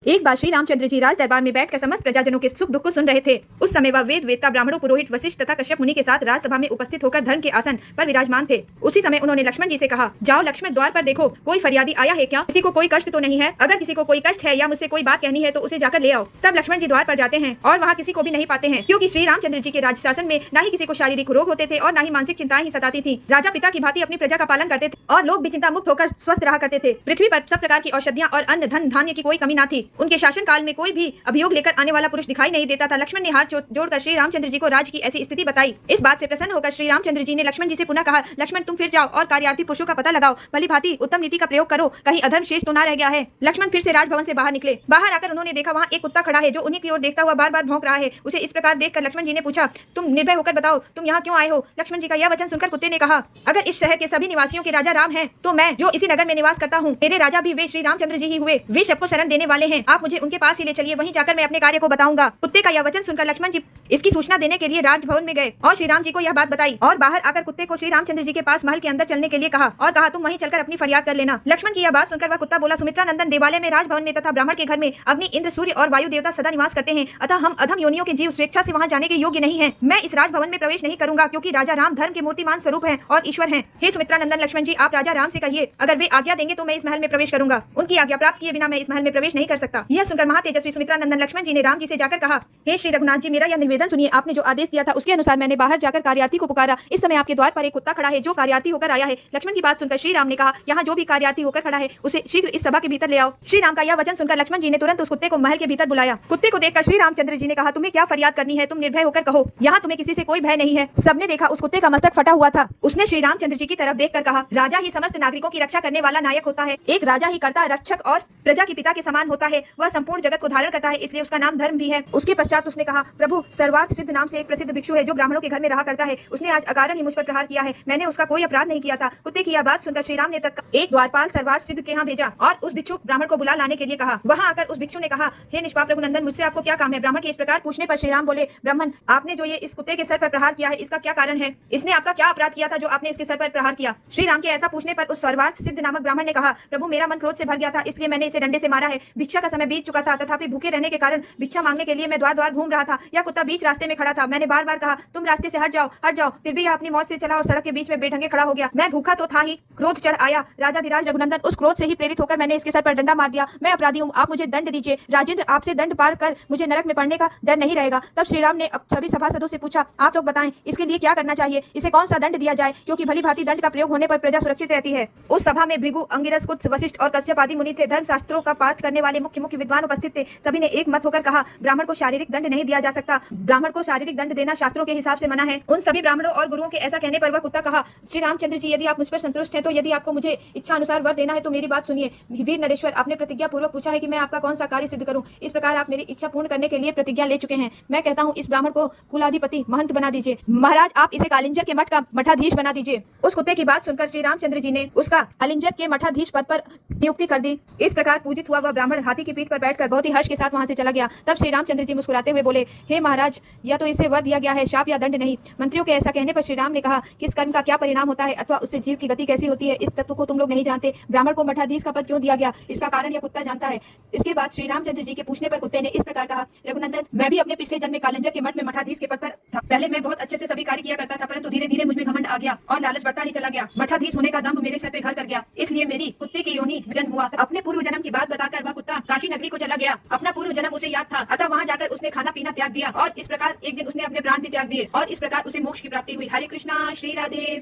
एक बार श्री रामचंद्र जी राज दरबार में बैठकर समस्त प्रजाजनों के सुख दुख को सुन रहे थे। उस समय वह वेद वेत्ता ब्राह्मणों, पुरोहित, वशिष्ठ तथा कश्यप मुनि के साथ राजसभा में उपस्थित होकर धर्म के आसन पर विराजमान थे। उसी समय उन्होंने लक्ष्मण जी से कहा, जाओ लक्ष्मण, द्वार पर देखो कोई फरियादी आया है क्या? किसी को कोई कष्ट तो नहीं है? अगर किसी को कोई कष्ट है या मुझसे कोई बात कहनी है तो उसे जाकर ले आओ। तब लक्ष्मण जी द्वार पर जाते हैं और वहाँ किसी को भी नहीं पाते हैं, क्योंकि श्री रामचंद्र जी के राज शासन में न ही किसी को शारीरिक रोग होते थे और न ही मानसिक चिंताएं ही सताती थी। राजा पिता की भांति अपनी प्रजा का पालन करते थे और लोग भी चिंता मुक्त होकर स्वस्थ रहा करते थे। पृथ्वी पर सब प्रकार की औषधियां और अन्न, धन, धान्य की कोई कमी न थी। उनके शासन काल में कोई भी अभियोग लेकर आने वाला पुरुष दिखाई नहीं देता था। लक्ष्मण ने हाथ जोड़कर श्री रामचंद्र जी को राज की ऐसी स्थिति बताई। इस बात से प्रसन्न होकर श्री रामचंद्र जी ने लक्ष्मण जी से पुनः कहा, लक्ष्मण तुम फिर जाओ और कार्यार्थी पुरुषों का पता लगाओ, भली भांति उत्तम नीति का प्रयोग करो, कहीं अधर्म शेष तो ना रह गया है। लक्ष्मण फिर से राजभवन से बाहर निकले। बाहर आकर उन्होंने देखा वहाँ एक कुत्ता खड़ा है जो उन्हीं की ओर देखता हुआ बार बार भौंक रहा है। उसे इस प्रकार देखकर लक्ष्मण जी ने पूछा, तुम निर्भय होकर बताओ तुम यहाँ क्यों आए हो? लक्ष्मण जी का यह वचन सुनकर कुत्ते ने कहा, अगर इस शहर के सभी निवासियों के राजा राम हैं, तो मैं जो इसी नगर में निवास करता हूँ, मेरे राजा भी वे श्री रामचंद्र जी ही हुए। वे सबको शरण देने वाले हैं। आप मुझे उनके पास ही ले चलिए, वहीं जाकर मैं अपने कार्य को बताऊंगा। कुत्ते का यह वचन सुनकर लक्ष्मण जी इसकी सूचना देने के लिए राजभवन में गए और श्री राम जी को यह बात बताई और बाहर आकर कुत्ते को श्री रामचंद्र जी के पास महल के अंदर चलने के लिए कहा और कहा, तुम वहीं चलकर अपनी फरियाद कर लेना। लक्ष्मण की यह बात सुनकर वह कुत्ता बोला, सुमित्रा नंदन, देवालय में, राजभवन में तथा ब्राह्मण के घर में अग्नि, इंद्र, सूर्य और वायु देवता सदा निवास करते हैं, अतः हम अधम योनियों के जीव स्वेच्छा से वहाँ जाने के योग्य नहीं है। मैं इस राजभवन में प्रवेश नहीं करूंगा, क्योंकि राजा राम धर्म के मूर्तिमान स्वरूप है और ईश्वर है। हे सुमित्रा नंदन लक्ष्मण जी, आप राजा राम से कहिए, अगर वे आज्ञा देंगे तो मैं इस महल में प्रवेश करूंगा। उनकी आज्ञा प्राप्त किए बिना मैं इस महल में प्रवेश नहीं कर सकता। यह सुनकर महातेजस्वी सुमित्रा नंदन लक्ष्मण जी ने राम जी से जाकर कहा, हे श्री रघुनाथ जी, मेरा यह निवेदन सुनिए। आपने जो आदेश दिया था उसके अनुसार मैंने बाहर जाकर कार्यार्थी को पुकारा। इस समय आपके द्वार पर एक कुत्ता खड़ा है जो कार्यार्थी होकर आया है। लक्ष्मण की बात सुनकर श्री राम ने कहा, यहाँ जो भी कार्यार्थी होकर खड़ा है उसे शीघ्र इस सभा के भीतर ले आओ। श्री राम का यह वचन सुनकर लक्ष्मण जी ने तुरंत उस कुत्ते को महल के भीतर बुलाया। कुत्ते को देखकर श्री रामचंद्र जी ने कहा, तुम्हें क्या फरियाद करनी है? तुम निर्भय होकर कहो, यहाँ तुम्हें किसी से कोई भय नहीं है। सबने देखा उस कुत्ते का मस्तक फटा हुआ था। उसने श्री रामचंद्र जी की तरफ देखकर कहा, राजा ही समस्त नागरिकों की रक्षा करने वाला नायक होता है। एक राजा ही कर्ता, रक्षक और प्रजा के पिता के समान होता है। वह संपूर्ण जगत को धारण करता है, इसलिए उसका नाम धर्म भी है। उसके पश्चात उसने कहा, प्रभु, सर्वार्थ सिद्ध नाम से एक प्रसिद्ध भिक्षु है जो ब्राह्मणों के घर में रहा करता है। उसने आज अकारण ही मुझ पर प्रहार किया है। मैंने उसका कोई अपराध नहीं किया था। कुत्ते की यह बात सुनकर श्री राम ने तत्काल एक द्वारपाल सर्वार्थ सिद्ध के यहाँ भेजा और उस भिक्षु ब्राह्मण को बुला लाने के लिए कहा। वहाँ आकर उस भिक्षु ने कहा, हे निष्पाप रघुनंदन, मुझसे आपको क्या काम है? ब्राह्मण के इस प्रकार पूछने पर श्री राम बोले, ब्राह्मण, आपने जो ये इस कुत्ते के सर पर प्रहार किया है, इसका क्या कारण है? इसने आपका क्या अपराध किया था जो आपने इसके सर पर प्रहार किया? श्री राम के ऐसा पूछने पर उस सर्वार्थ सिद्ध नामक ब्राह्मण ने कहा, प्रभु, मेरा मन क्रोध से भर गया था, इसलिए मैंने इसे डंडे से मारा है। भिक्षा का समय बीत चुका था, तथापि भूखे रहने के कारण भिक्षा मांगने के लिए मैं द्वार द्वार घूम रहा था। यह कुत्ता बीच रास्ते में खड़ा था। मैंने बार बार कहा, तुम रास्ते से हट जाओ, हट जाओ, फिर भी यह अपनी मौत से चला और सड़क के बीच में बेढंगे खड़ा हो गया। मैं भूखा तो था ही, क्रोध चढ़ आया। राजाधिराज रघुनंदन, उस क्रोध से ही प्रेरित होकर मैंने इसके सर पर डंडा मार दिया। मैं अपराधी हूँ, आप मुझे दंड दीजिए। राजेंद्र, आपसे दंड पार कर मुझे नरक में पड़ने का डर नहीं रहेगा। तब श्री राम ने सभी सभासदों से पूछा, आप लोग बताएं, इसके लिए क्या करना चाहिए? इसे कौन सा दंड दिया जाए, क्योंकि भली भांति दंड का प्रयोग होने पर प्रजा सुरक्षित रहती है। उस सभा में भृगु, अंगिरस, कुत्स, वशिष्ठ और कश्यप आदि मुनि थे। धर्म शास्त्रों का पाठ करने वाले मुख्य मुख्य विद्वान उपस्थित थे। सभी ने एक मत होकर कहा, ब्राह्मण को शारीरिक दंड नहीं दिया जा सकता। ब्राह्मण को शारीरिक दंड देना शास्त्रों के हिसाब से मना है। उन सभी ब्राह्मणों और गुरुओं के ऐसा कहने पर वह कुत्ता कहा, श्री रामचंद्र जी, यदि आप मुझ पर संतुष्ट हैं, तो यदि आपको मुझे इच्छा अनुसार वर देना है तो मेरी बात सुनिए। वीर नरेश्वर, आपने प्रतिज्ञा पूर्वक पूछा है कि मैं आपका कौन सा कार्य सिद्ध करूं। इस प्रकार आप मेरी इच्छा पूर्ण करने के लिए प्रतिज्ञा ले चुके हैं। मैं कहता हूं, इस ब्राह्मण को कुलाधिपति महंत बना दीजिए। महाराज, आप इसे कालिंजर के मठ का मठाधीश बना दीजिए। उस कुत्ते की बात सुनकर श्री रामचंद्र जी ने उसका कालिंजर के मठाधीश पद पर नियुक्ति कर दी। इस प्रकार पूजित हुआ वह ब्राह्मण हाथी की पीठ पर बैठकर बहुत ही हर्ष के साथ वहां से चला गया। तब श्री रामचंद्र जी मुस्कुराते हुए बोले, हे महाराज, यह तो इसे वर दिया गया है, शाप या दंड नहीं। मंत्रियों के ऐसा कहने पर श्री राम ने कहा, किस कर्म का क्या परिणाम होता है अथवा उससे जीव की गति कैसी होती है, इस तत्व को तुम लोग नहीं जानते। ब्राह्मण को मठाधीश का पद क्यों दिया गया, इसका कारण यह कुत्ता जानता है। इसके बाद श्री रामचंद्र जी के पूछने पर कुत्ते ने इस प्रकार कहा, रघुनंदन, मैं भी अपने पिछले जन्म में कालिंजर के मठ में मठाधीश के पद पर था। पहले मैं बहुत अच्छे से सभी कार्य किया करता था, परंतु धीरे धीरे मुझमें घमंड आ गया और लालच बढ़ता ही चला गया। मठाधीश होने का दंभ मेरे सर पे घर कर गया, इसलिए मेरी कुत्ते की योनि जन्म हुआ। अपने पूर्व जन्म की बात बताकर वह कुत्ता काशी नगरी को चला गया। अपना पूर्व जन्म उसे याद था, अतः वहां जाकर उसने खाना पीना त्याग दिया और इस प्रकार एक दिन उसने अपने प्राण भी त्याग दिए और इस प्रकार उसे मोक्ष की प्राप्ति हुई। हरे कृष्णा, श्री राधे।